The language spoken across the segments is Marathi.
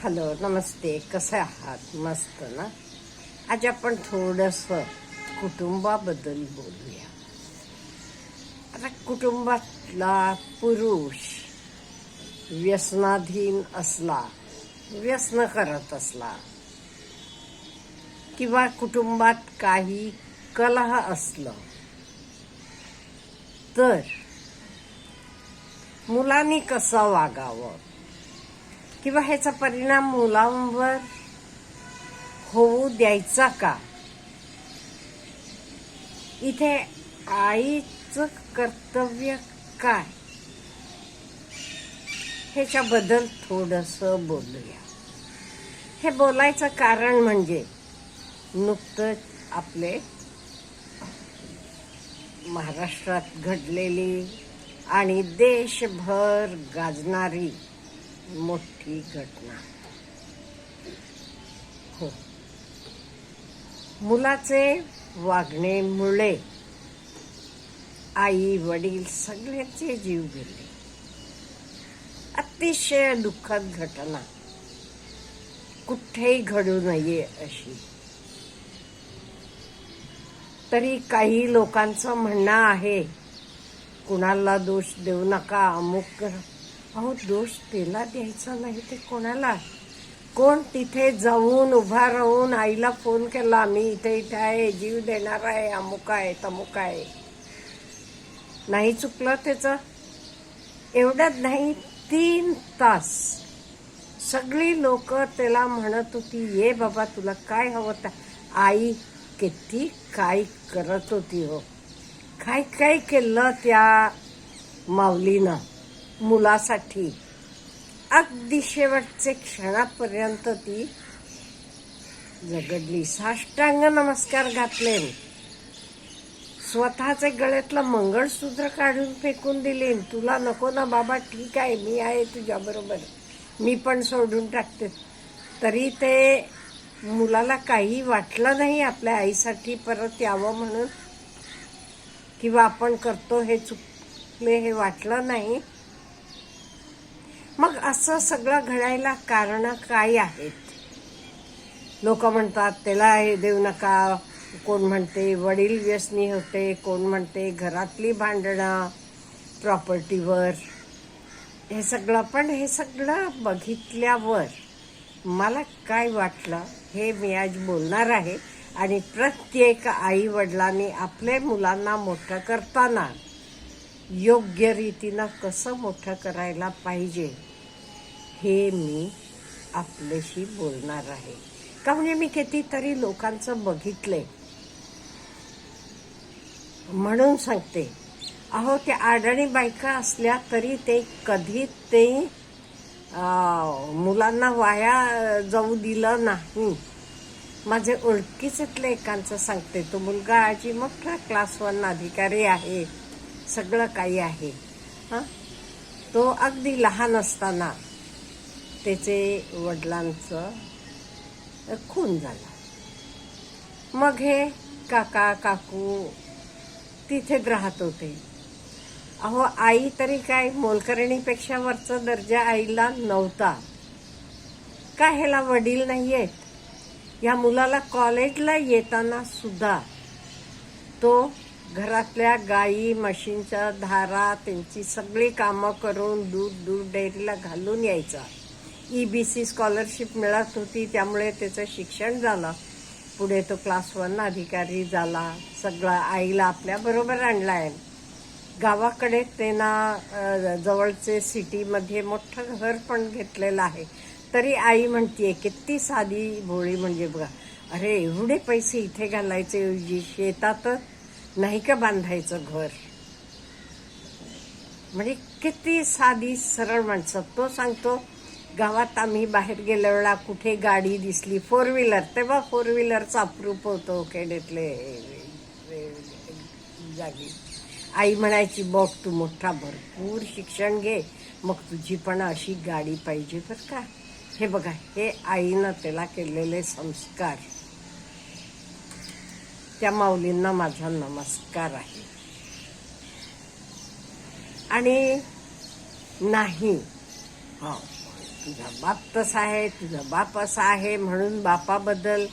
हॅलो, नमस्ते. कसे आहात? मस्त ना. आज आपण थोडंसं कुटुंबाबद्दल बोलूया. आता कुटुंबातला पुरुष व्यसनाधीन असला, व्यसन करत असला किंवा कुटुंबात काही कलह असलं तर मुलांनी कसं वागावं किंवा ह्याचा परिणाम मुलांवर होऊ द्यायचा का, इथे आईचं कर्तव्य काय, ह्याच्याबद्दल थोडंसं बोलूया. हे बोलायचं कारण म्हणजे नुकतंच आपले महाराष्ट्रात घडलेली आणि देशभर गाजणारी मोठी घटना. हो, मुलाचे वागणेमुळे आई वडील सगळ्यांचे जीव गेले. अतिशय दुःखद घटना, कुठेही घडू नये अशी. तरी काही लोकांचं म्हणणं आहे, कुणाला दोष देऊ नका, अमुक करा. अहो, दोष त्याला द्यायचा नाही ते कोणाला. कोण तिथे जाऊन उभा राहून आईला फोन केला, मी इथे इथे आहे, जीव देणार आहे, अमुक आहे तमुक आहे. नाही चुकलं त्याचं. एवढंच नाही, 3 तास सगळी लोक त्याला म्हणत होती, ये बाबा तुला काय हवं. आई किती काय करत होती हो. काय काय केलं त्या माऊलीनं मुलासाठी. अगदी शेवटचे क्षणापर्यंत ती झगडली. साष्टांग नमस्कार घातले, स्वतःचे गळ्यातलं मंगळसूत्र काढून फेकून दिले. तुला नको ना बाबा, ठीक आहे, मी आहे तुझ्या बरोबर, मी पण सोडून टाकते. तरी ते मुलाला काही वाटलं नाही आपल्या आईसाठी परत यावं म्हणून, किंवा आपण करतो हे चुकले हे वाटलं नाही. मग असं सगळं घडायला कारण काय आहेत? लोक म्हणतात त्याला हे देऊ नका, कोण म्हणते वडील व्यसनी होते, कोण म्हणते घरातली भांडणं प्रॉपर्टीवर, हे सगळं. पण हे सगळं बघितल्यावर मला काय वाटलं हे मी आज बोलणार आहे. आणि प्रत्येक आई वडिलांनी आपल्या मुलांना मोठं करताना योग्य रीतीनं कसं मोठं करायला पाहिजे हे मी आपल्याशी बोलणार आहे. का म्हणजे मी कितीतरी लोकांचं बघितलंय म्हणून सांगते. अहो, त्या अडाणी बायका असल्या तरी ते कधी ते मुलांना वाया जाऊ दिलं नाही. माझे ओळखीच्यातल्या एकांचं सांगते. तो मुलगा आजी मोठा क्लास 1 अधिकारी आहे, सगळं काही आहे. तो अगदी लहान असताना त्याचे वडिलांचं खून झाला. मग हे काका काकू तिथेच राहत होते. अहो, आई तरी काय मोलकरणीपेक्षा वरचा दर्जा आईला नव्हता. काय ह्याला वडील नाहीयेत? या मुलाला कॉलेजला येताना सुद्धा तो घरातल्या गाई म्हशींच्या धारा त्यांची सगळी कामं करून दूध डेअरीला घालून यायचा. EBC स्कॉलरशिप मिळत होती, त्यामुळे त्याचं शिक्षण झालं. पुढे तो क्लास 1 अधिकारी झाला. सगळं आईला आपल्या बरोबर आणलाय. गावाकडे त्यांना जवळचे सिटीमध्ये मोठं घर पण घेतलेलं आहे. तरी आई म्हणतीये किती साधी भोळी, म्हणजे बघा, अरे एवढे पैसे इथे घालायचे, शेतात नाही का बांधायचं घर. म्हणजे किती साधी सरळ माणसं. तो सांगतो, गावात आम्ही बाहेर गेल्या वेळा कुठे गाडी दिसली 4 व्हीलर, तेव्हा 4 व्हीलरचा अप्रूप होतो खेड्यातले जागी. आई म्हणायची, बघ तू मोठा भरपूर शिक्षण घे, मग तुझी पण अशी गाडी पाहिजे बरं का. हे बघा, हे आईनं त्याला केलेले संस्कार. त्या माऊलींना माझा नमस्कार आहे. आणि नाही तुझा बाप तसा आहे, तुझा बाप असा आहे म्हणून बापाबद्दल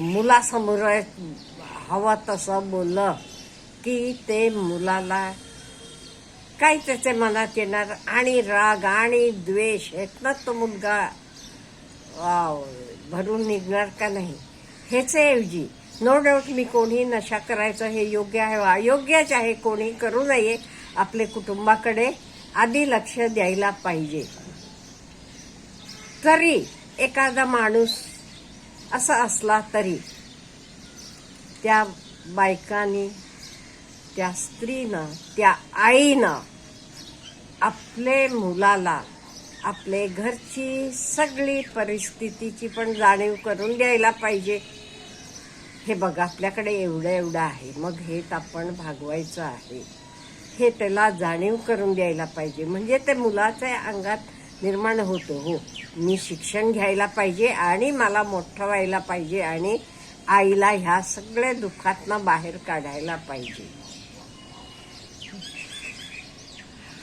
मुलासमोर हवं तसं बोललं की ते मुलाला काही त्याच्या मनात येणार आणि राग आणि द्वेष ह्यातनं तो मुलगा भरून निघणार का नाही. ह्याच्याऐवजी नो डाऊट मी कोणी नशा करायचं हे योग्य आहे, अयोग्यच आहे, कोणी करू नये. आपले कुटुंबाकडे आधी लक्ष द्यायला पाहिजे. तरी एखादा माणूस असा असला तरी त्या बायकांनी, त्या स्त्रीनं, त्या आईनं आपले मुलाला आपले घरची सगळी परिस्थितीची पण जाणीव करून द्यायला पाहिजे. हे बघ आपल्याकडे एवढं आहे, मग हे आपण भागवायचं आहे, हे त्याला जाणीव करून द्यायला पाहिजे. म्हणजे ते मुलाच्या अंगात निर्माण होतं, हो मी शिक्षण घ्यायला पाहिजे आणि मला मोठं व्हायला पाहिजे आणि आईला ह्या सगळ्या दुःखातनं बाहेर काढायला पाहिजे.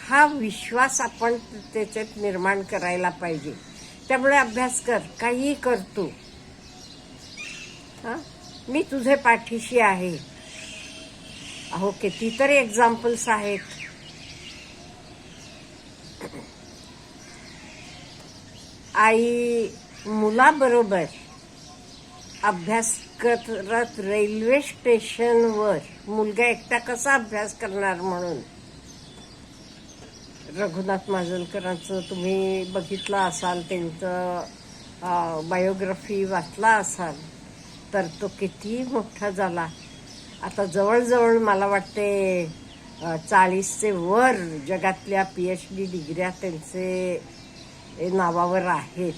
हा विश्वास आपण त्याच्यात निर्माण करायला पाहिजे. त्यामुळे अभ्यास कर, काहीही करतो, मी तुझे पाठीशी आहे. अहो कितीतरी एक्झाम्पल्स आहेत. आई मुलाबरोबर अभ्यास करत रेल्वे स्टेशनवर, मुलगा एकटा कसा अभ्यास करणार म्हणून. रघुनाथ माजलकरांचं तुम्ही बघितलं असाल, त्यांचं बायोग्राफी वाचला असाल तर तो किती मोठा झाला. आता जवळजवळ मला वाटते 40चे वर जगातल्या PhD डिग्र्या त्यांचे नावावर आहेत.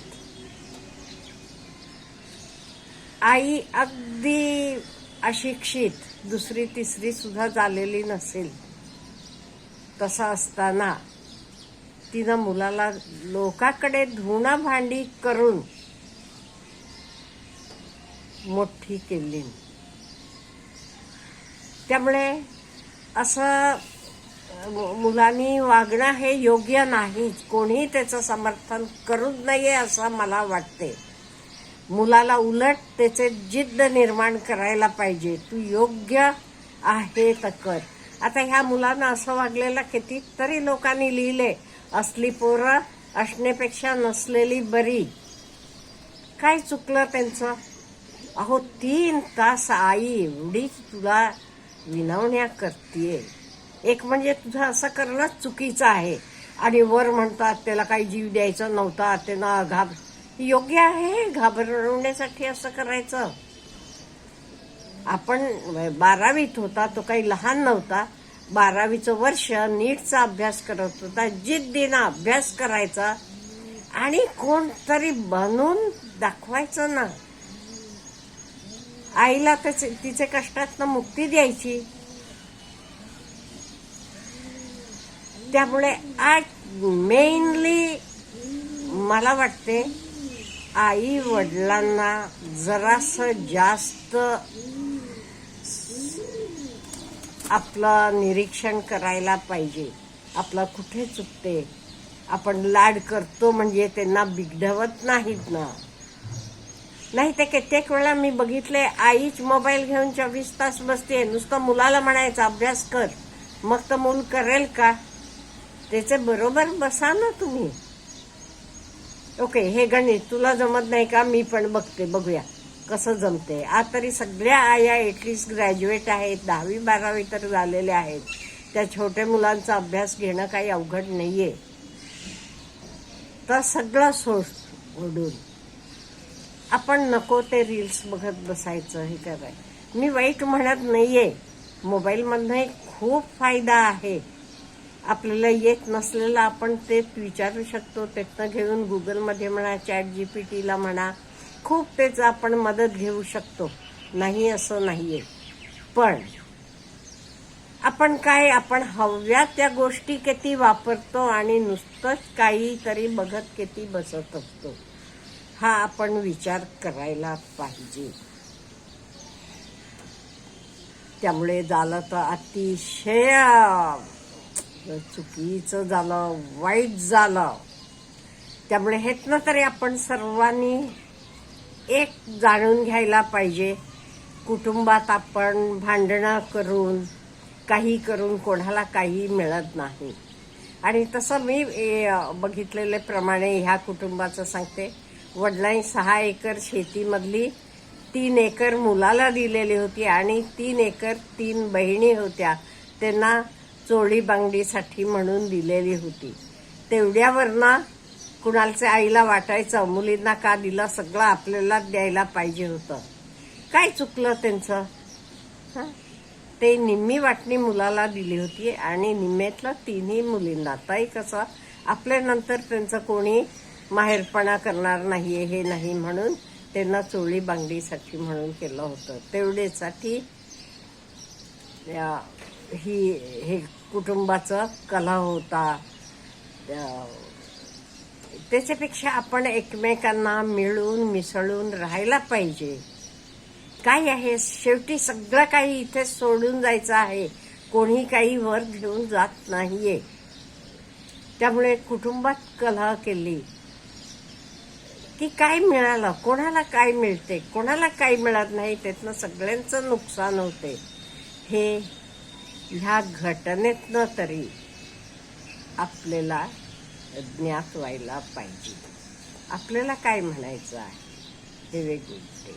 आई अगदी अशिक्षित, 2री 3री सुद्धा झालेली नसेल, तसा असताना तिनं मुलाला लोकांकडे धुणं भांडी करून मोठी केली. त्यामुळे असं मुलांनी वागणं हे योग्य नाही. कोणी त्याचं समर्थन करूच नये असं मला वाटते. मुलाला उलट त्याचे जिद्द निर्माण करायला पाहिजे, तू योग्य आहे तर कर. आता ह्या मुलांना असं वागलेलं कितीतरी लोकांनी लिहिले, असली पोरं असण्यापेक्षा नसलेली बरी. काय चुकलं त्यांचं. अहो 3 तास आई एवढीच तुला विनवण्या करतीये. एक म्हणजे तुझं असं करणंच चुकीचं आहे आणि वर म्हणतात त्याला काही जीव द्यायचा नव्हता, त्यांना योग्य आहे घाबरवण्यासाठी असं करायचं. आपण 12वीत होता, तो काही लहान नव्हता, 12वीचं वर्ष नीटचा अभ्यास करत होता, जिद्दीनं अभ्यास करायचा आणि कोणतरी बनून दाखवायचं ना. आईला तिचे कष्टातनं मुक्ती द्यायची. त्यामुळे आज मेनली मला वाटते आई वडिलांना जरासं जास्त आपलं निरीक्षण करायला पाहिजे. आपलं कुठे चुकते. आपण लाड करतो म्हणजे त्यांना बिघडवत नाहीत ना. नाही ते कित्येक वेळा मी बघितले, आईच मोबाईल घेऊन 24 तास बसते. नुसतं मुलाला म्हणायचं अभ्यास कर, मग तर मूल करेल का. त्याचे बरोबर बसा ना तुम्ही. ओके हे गणित तुला जमत नाही का, मी पण बघते, बघूया कसं जमते. आज तरी सगळ्या आया एटलीस्ट ग्रॅज्युएट आहेत, 10वी 12वी तर झालेल्या आहेत. त्या छोट्या मुलांचा अभ्यास घेणं काही अवघड नाहीये. तर सगळं सोडून आपण नको ते रील्स बघत बसायचं, हे करायचं. मी वाईट म्हणत नाहीये, मोबाईलमधनं खूप फायदा आहे. आपल्याला येत नसलेलं आपण ते विचारू शकतो, त्यातनं घेऊन गुगलमध्ये म्हणा, ChatGPTला म्हणा, खूप त्याचं आपण मदत घेऊ शकतो. नाही असं नाहीये. पण आपण हव्या त्या गोष्टी किती वापरतो आणि नुसतंच काहीतरी बघत किती बसत असतो, हा आपण विचार करायला पाहिजे. त्यामुळे झालं तर अतिशय चुकीचं झालं, वाईट झालं. त्यामुळे हेतनं तरी आपण सर्वांनी एक जाणून घ्यायला पाहिजे. कुटुंबात आपण भांडणं करून काही करून कोणाला काही मिळत नाही. आणि तसं मी बघितलेल्या प्रमाणे ह्या कुटुंबाचं सांगते. वडिलांनी 6 एकर शेतीमधली 3 एकर मुलाला दिलेली होती आणि 3 एकर 3 बहिणी होत्या त्यांना चोळी बांगडीसाठी म्हणून दिलेली होती. तेवढ्यावरनं कुणालच्या आईला वाटायचं मुलींना का दिलं, सगळं आपल्याला द्यायला पाहिजे होतं. काय चुकलं त्यांचं? ते निम्मी वाटणी मुलाला दिली होती आणि निम्म्यातलं 3ही मुलींना. ताई कसं आपल्यानंतर त्यांचं कोणी माहेरपणा करणार नाहीये हे नाही म्हणून त्यांना चोळी बांगडीसाठी म्हणून केलं होतं. तेवढेसाठी हे कुटुंबाचं कलह होता. त्याच्यापेक्षा आपण एकमेकांना मिळून मिसळून राहायला पाहिजे. काय आहे शेवटी सगळं काही इथे सोडून जायचं आहे. कोणी काही वर घेऊन जात नाहीये. त्यामुळे कुटुंबात कलह केली की काय मिळालं, कोणाला काय मिळते, कोणाला काय मिळत नाही, त्यातनं सगळ्यांचं नुकसान होते. हे ह्या घटनेतनं तरी आपल्याला ज्ञात व्हायला पाहिजे. आपल्याला काय म्हणायचं आहे. हे वेगवेगळे